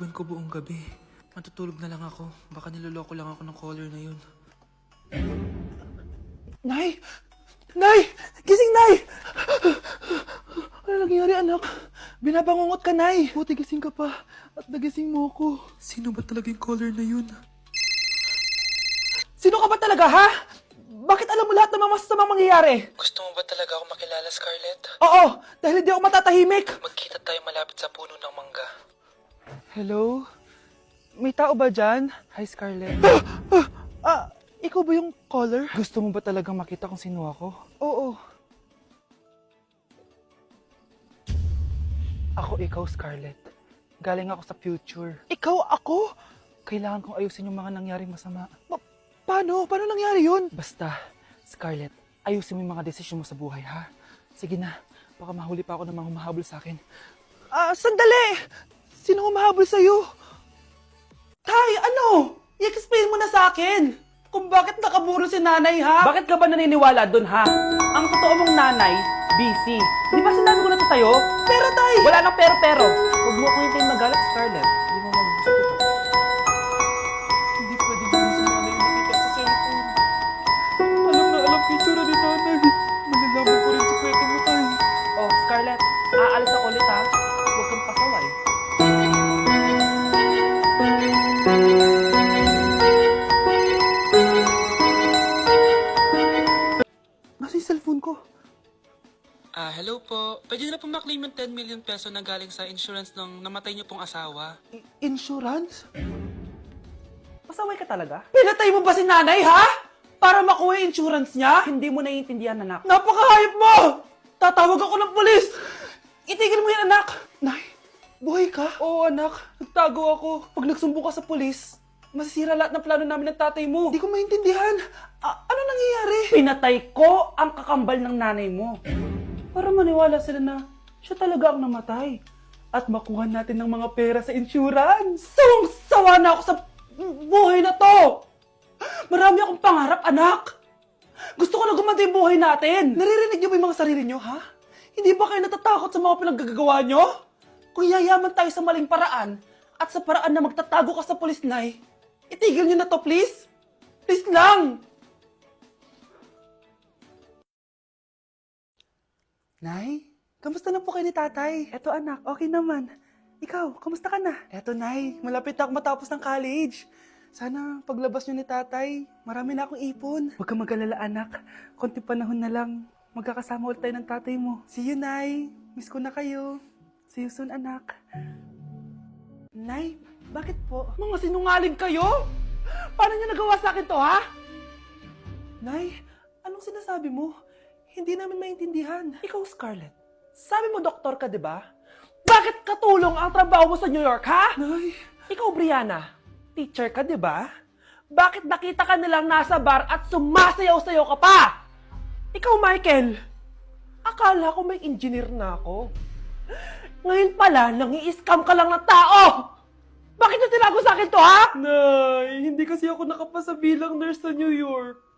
Gawin ko buong gabi. Matutulog na lang ako. Baka niloloko lang ako ng caller na yun. Nay! Nay! Gising, Nay! Ano nangyari, anak? Binabangungot ka, Nay. Buti gising ka pa. At nagising mo ako. Sino ba talaga yung caller na yun? Sino ka ba talaga, ha? Bakit alam mo lahat ng mga masasamang mangyayari? Gusto mo ba talaga ako makilala, Scarlett? Oo, dahil hindi ako matatahimik. Magkita tayo malapit sa puno ng mangga. Hello? May tao ba dyan? Hi, Scarlett. Ikaw ba yung caller? Gusto mo ba talagang makita kung sino ako? Oo. Ako ikaw, Scarlett. Galing ako sa future. Ikaw ako? Kailangan kong ayusin yung mga nangyaring masama. Paano? Paano nangyari yun? Basta, Scarlett, ayusin mo yung mga desisyon mo sa buhay, ha? Sige na, baka mahuli pa ako ng mga humahabol sa akin. Sandali! Sino humahabol sa'yo? Tay, ano? I-explain mo na sa akin kung bakit nakaburo si nanay, ha? Bakit ka ba naniniwala dun, ha? Ang totoo mong nanay, busy. Di ba sinabi ko na to sa'yo? Pero, tay! Wala nang pero-pero. Huwag mo akong hintayin magalit, Scarlett. Hindi mo magugusto to. Hindi pwede gawin si nanay yung nakita sa cellphone. Alam na alam ko yung tsura ni nanay. Malalaman ko rin si kwento mo, tay. Oh, Scarlett, aalis ako ulit, ha? Huwag kang pasaway. Nasa yung cellphone ko? Hello po. Pwede na po maklaim yung 10 million peso na galing sa insurance ng namatay niyo pong asawa. Insurance? Pasaway ka talaga? Pinatay mo ba si nanay, ha? Para makuha yung insurance niya? Hindi mo naiintindihan, anak. Napakahayop mo! Tatawag ako ng pulis! Itigil mo yan, anak! Nay, buhay ka? Oo, anak. Nagtago ako. Pag nagsumbong ka sa pulis, masisira lahat ng plano namin ng tatay mo. Hindi ko maintindihan. Ano nangyayari? Pinatay ko ang kakambal ng nanay mo. Para maniwala sila na siya talaga ang namatay. At makuha natin ng mga pera sa insurance. Sawang-sawa na ako sa buhay na to! Marami akong pangarap, anak! Gusto ko na gumanda yung buhay natin! Naririnig niyo ba yung mga sarili niyo, ha? Hindi ba kayo natatakot sa mga pinaggagawa niyo? Kung yayaman tayo sa maling paraan at sa paraan na magtatago ka sa pulis, Nay, itigil niyo na to, please! Please lang! Nay, kamusta na po kayo ni tatay? Eto anak, okay naman. Ikaw, kamusta ka na? Eto Nay, malapit na ako matapos ng college. Sana paglabas niyo ni tatay, marami na akong ipon. Huwag kang mag-alala anak, konti panahon na lang. Magkakasama ulit tayo ng tatay mo. See you, Nay. Miss ko na kayo. See you soon, anak. Nay, bakit po? Mga sinungaling kayo? Paano niyo nagawa sa akin to, ha? Nay, anong sinasabi mo? Hindi namin maintindihan. Ikaw, Scarlett, sabi mo doktor ka, di ba? Bakit katulong ang trabaho mo sa New York, ha? Nay. Ikaw, Brianna, teacher ka, di ba? Bakit nakita ka nilang nasa bar at sumasayaw-sayaw ka pa? Ikaw, Michael, akala ko may engineer na ako. Ngayon pala, nangi-scam ka lang ng tao! Bakit niyo tinago sa akin to, ha? Nay, hindi kasi ako nakapasa bilang nurse sa New York.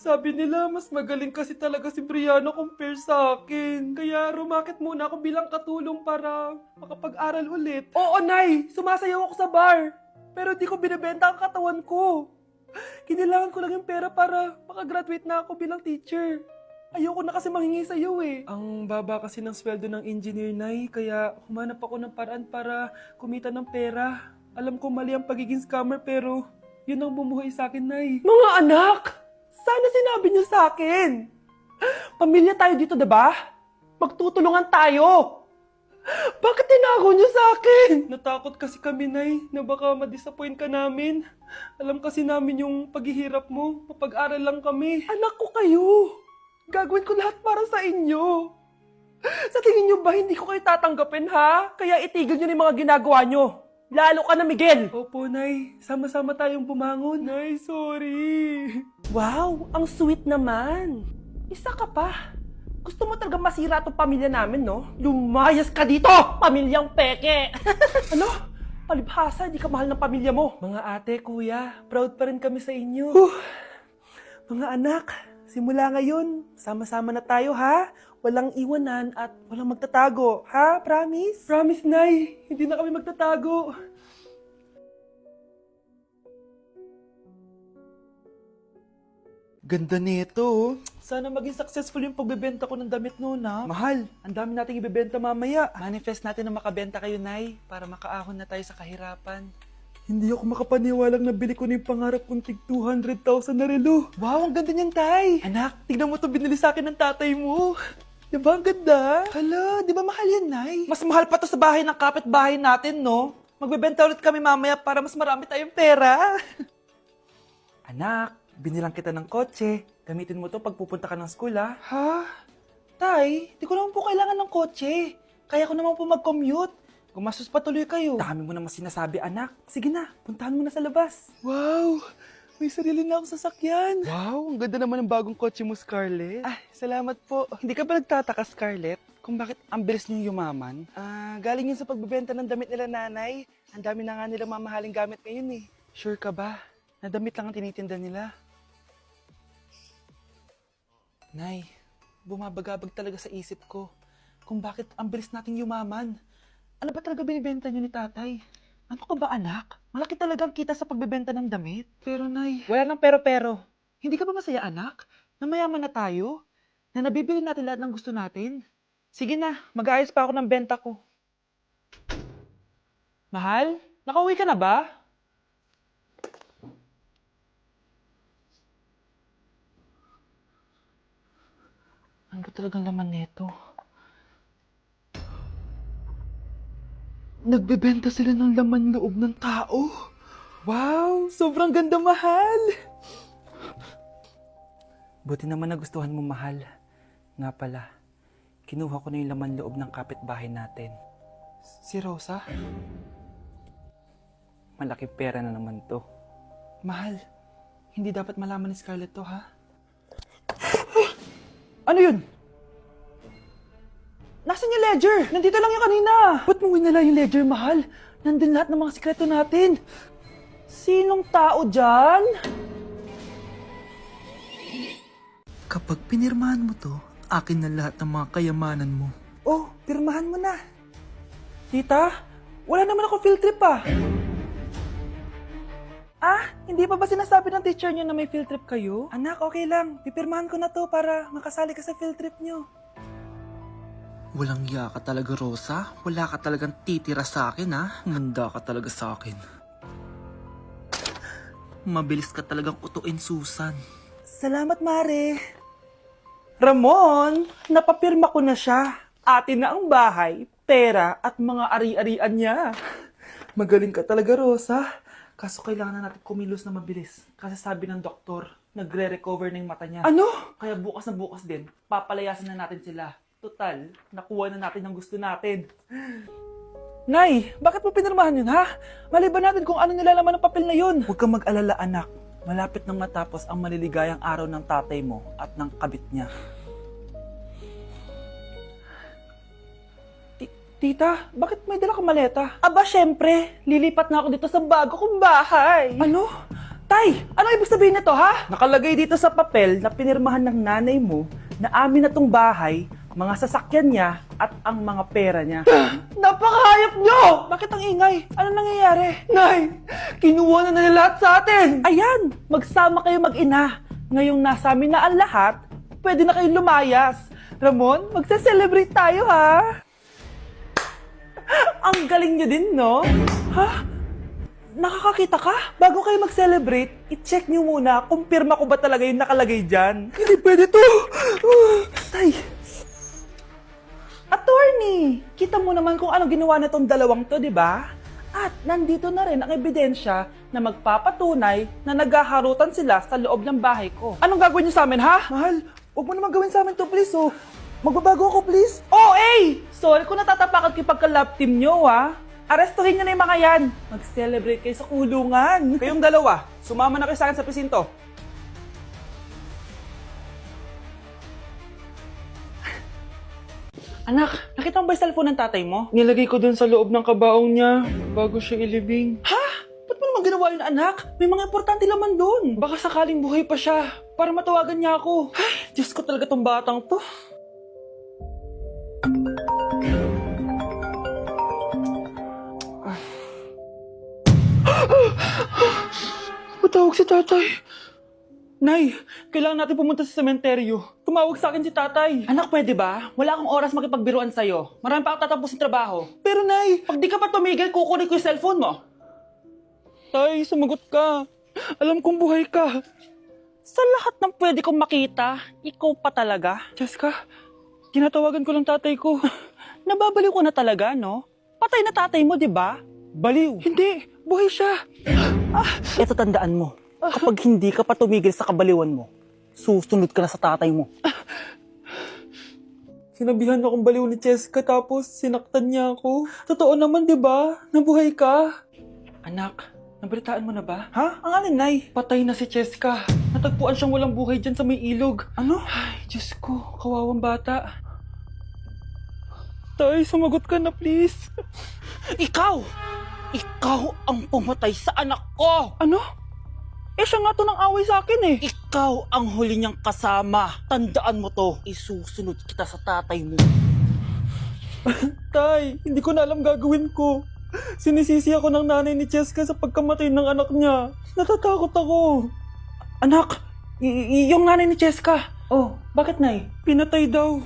Sabi nila, mas magaling kasi talaga si Brianna compare sa akin. Kaya rumakit muna ako bilang katulong para makapag-aral ulit. Oo, Nay! Sumasayaw ako sa bar. Pero di ko binibenta ang katawan ko. Kinilangan ko lang yung pera para makagraduate na ako bilang teacher. Ayoko na kasi manghingi sa'yo eh. Ang baba kasi ng sweldo ng engineer, Nay. Kaya humanap ako ng paraan para kumita ng pera. Alam ko mali ang pagiging scammer pero yun ang bumuhay sa akin, Nay. Mga anak! Sana sinabi niyo sa akin. Pamilya tayo dito, diba? Magtutulungan tayo. Bakit tinago niyo sa akin? Natakot kasi kami, Nay, na baka ma-disappoint ka namin. Alam kasi namin yung paghihirap mo. Mapag-aral lang kami. Anak ko kayo. Gagawin ko lahat para sa inyo. Sa tingin niyo ba hindi ko kayo tatanggapin, ha? Kaya itigil niyo na yung mga ginagawa niyo. Lalo ka na, Miguel! Opo, Nay. Sama-sama tayong bumangon. Nay, sorry. Wow, ang sweet naman. Isa ka pa. Gusto mo talaga masira itong pamilya namin, no? Lumayas ka dito, pamilyang peke! Ano? Palibhasa, di ka mahal ng pamilya mo. Mga ate, kuya, proud pa rin kami sa inyo. Mga anak, simula ngayon, sama-sama na tayo, ha? Walang iwanan at walang magtatago. Ha? Promise? Promise, Nay. Hindi na kami magtatago. Ganda nito, oh. Sana maging successful yung pagbebenta ko ng damit noon, ha? Mahal, ang dami nating ibebenta mamaya. Manifest natin na makabenta kayo, Nay, para makaahon na tayo sa kahirapan. Hindi ako makapaniwalang nabili ko na yung pangarap kong tig 200,000 na relo. Wow, ang ganda niyan, Tay. Anak, tignan mo to binili sa akin ng tatay mo. Diba ang ganda? Hala, di ba mahal yan, Nay? Mas mahal pa to sa bahay ng kapitbahay natin, no? Magbebenta ulit kami mamaya para mas marami tayong pera. Anak, binilang kita ng kotse. Gamitin mo to pag pupunta ka ng school, ha? Ha? Tay, di ko naman po kailangan ng kotse. Kaya ko naman po mag-commute. Gumastos pa tuloy kayo. Dami mo naman sinasabi, anak. Sige na, puntahan mo na sa labas. Wow! May sarili na akong sasakyan. Wow, ang ganda naman ng bagong kotse mo, Scarlett. Ah, salamat po. Hindi ka ba nagtataka, Scarlett, kung bakit ang bilis niyo yumaman? Galing yun sa pagbebenta ng damit nila nanay. Ang dami na nga nila mamahaling gamit ngayon eh. Sure ka ba? Na damit lang ang tinitinda nila? Nay, bumabagabag talaga sa isip ko kung bakit ang bilis nating yumaman. Ano ba talaga binibenta niyo ni tatay? Ano ka ba, anak? Malaki talaga ang kita sa pagbebenta ng damit. Pero, Nay... Wala nang pero-pero. Hindi ka ba masaya, anak? Na mayaman na tayo? Na nabibili natin lahat ng gusto natin? Sige na, mag-aayos pa ako ng benta ko. Mahal? Nakauwi ka na ba? Ano ba talagang laman nito? Nagbebenta sila ng laman loob ng tao. Wow! Sobrang ganda, mahal! Buti naman nagustuhan mo, mahal. Nga pala, kinuha ko na yung laman loob ng kapitbahay natin. Si Rosa? Malaking pera na naman to. Mahal, hindi dapat malaman ni Scarlett to, ha? Ano yun? Nasaan yung ledger? Nandito lang yung kanina. Ba't mo winala yung ledger, mahal? Nandun lahat ng mga sikreto natin. Sinong tao dyan? Kapag pinirmahan mo to, akin na lahat ng mga kayamanan mo. Oh, pirmahan mo na. Tita, wala naman ako field trip ah. Ah, hindi pa ba sinasabi ng teacher niyo na may field trip kayo? Anak, okay lang. Pipirmahan ko na to para makasali ka sa field trip niyo. Walang iya ka talaga, Rosa. Wala ka talagang titira sa akin, ha? Manda ka talaga sa akin. Mabilis ka talagang utuin, Susan. Salamat, Mare. Ramon, napapirma ko na siya. Atin na ang bahay, pera at mga ari-arian niya. Magaling ka talaga, Rosa. Kaso kailangan na natin kumilos na mabilis. Kasi sabi ng doktor, nagre-recover na yung mata niya. Ano? Kaya bukas na bukas din, papalayasin na natin sila. Total, nakuha na natin ang gusto natin. Nay, bakit mo pinirmahan yun, ha? Maliban natin kung ano nilalaman ng papel na yun. Huwag kang mag-alala, anak. Malapit nang matapos ang maliligayang araw ng tatay mo at ng kabit niya. Tita, bakit may dala kang maleta? Aba, syempre. Lilipat na ako dito sa bago kong bahay. Ano? Tay, ano ibig sabihin nito, ha? Nakalagay dito sa papel na pinirmahan ng nanay mo na amin na tong bahay, mga sasakyan niya at ang mga pera niya. Napakahayop nyo! Bakit ang ingay? Ano nangyayari? Nay, kinuha na nila lahat sa atin! Ayan, magsama kayo mag-ina. Ngayong nasa amin na ang lahat, pwede na kayong lumayas. Ramon, magse-celebrate tayo, ha? Ang galing nyo din, no? Ha? Nakakakita ka? Bago kayo mag-celebrate, i-check nyo muna kung pirma ko ba talaga yung nakalagay dyan. Hindi pwede to! Tay! Attorney! Kita mo naman kung ano ginawa na tong dalawang to, di ba? At nandito na rin ang ebidensya na magpapatunay na naghaharutan sila sa loob ng bahay ko. Anong gagawin niyo sa amin, ha? Mahal, huwag mo naman gawin sa amin to, please, oh. Magbabago ako, please. Oh, eh! Sorry kung natatapakan kayo pagka-love team nyo, ha? Arestuhin nyo na yung mga yan. Mag-celebrate kayo sa kulungan. Kayong dalawa, sumama na kayo sa akin sa presinto. Anak, nakita mo ba yung cellphone ng tatay mo? Nilagay ko dun sa loob ng kabaong niya bago siya ilibing. Ha? Ba't mo naman ginawa yun, anak? May mga importante laman dun. Baka sakaling buhay pa siya para matawagan niya ako. Ay, Diyos ko talaga tong batang to. Matawag si tatay. Nay, kailangan natin pumunta sa sementeryo. Tumawag sa akin si tatay. Anak, pwede ba? Wala akong oras makipagbiruan sa'yo. Marami pa ako tatapusin trabaho. Pero nay, Pag di ka pa tumigil, kukunin ko yung cellphone mo. tay, sumagot ka. Alam kong buhay ka. Sa lahat ng pwede kong makita, ikaw pa talaga. Jessica, tinatawagan ko lang tatay ko. Nababaliw ko na talaga, no? Patay na tatay mo, di ba? Baliw. Hindi, buhay siya. Ito tandaan mo. Kapag hindi ka pa tumigil sa kabaliwan mo, susunod ka na sa tatay mo. Sinabihan akong baliw ni Jessica tapos sinaktan niya ako. Totoo naman, di ba? Nabuhay ka. Anak, nabalitaan mo na ba? Ha? Ang alin, Nay? Patay na si Jessica. Natagpuan siyang walang buhay dyan sa may ilog. Ano? Ay, Diyos ko, kawawang bata. Tay, sumagot ka na please. Ikaw! Ikaw ang pumatay sa anak ko! Ano? Eh, siya nga to ng away sa akin eh. Ikaw ang huli niyang kasama. Tandaan mo to. Isusunod kita sa tatay mo. Tay, hindi ko na alam gagawin ko. Sinisisi ako ng nanay ni Jessica sa pagkamatay ng anak niya. Natatakot ako. Anak, yung nanay ni Jessica. Oh, Bakit, Nay? pinatay daw.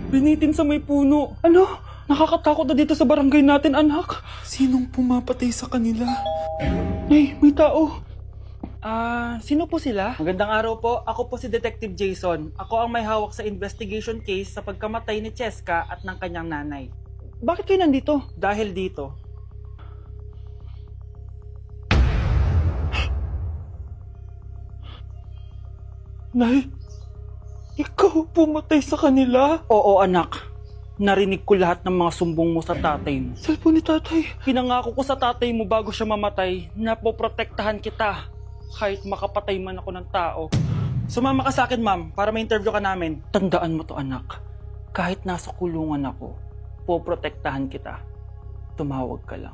Binitin sa may puno. Ano? Nakakatakot na dito sa barangay natin, anak. Sinong pumapatay sa kanila? Nay, may tao. Sino po sila? Magandang araw po. Ako po si Detective Jason. Ako ang may hawak sa investigation case sa pagkamatay ni Cheska at ng kanyang nanay. Bakit kayo nandito? Dahil dito, Nay, ikaw pumatay sa kanila? Oo, anak. Narinig ko lahat ng mga sumbong mo sa tatay mo. Cellphone ni tatay. Pinangako ko sa tatay mo bago siya mamatay na poprotektahan kita kahit makapatay man ako ng tao. Sumama ka sa akin, ma'am, para ma-interview ka namin. Tandaan mo to, anak. Kahit nasa kulungan ako, poprotektahan kita. Tumawag ka lang.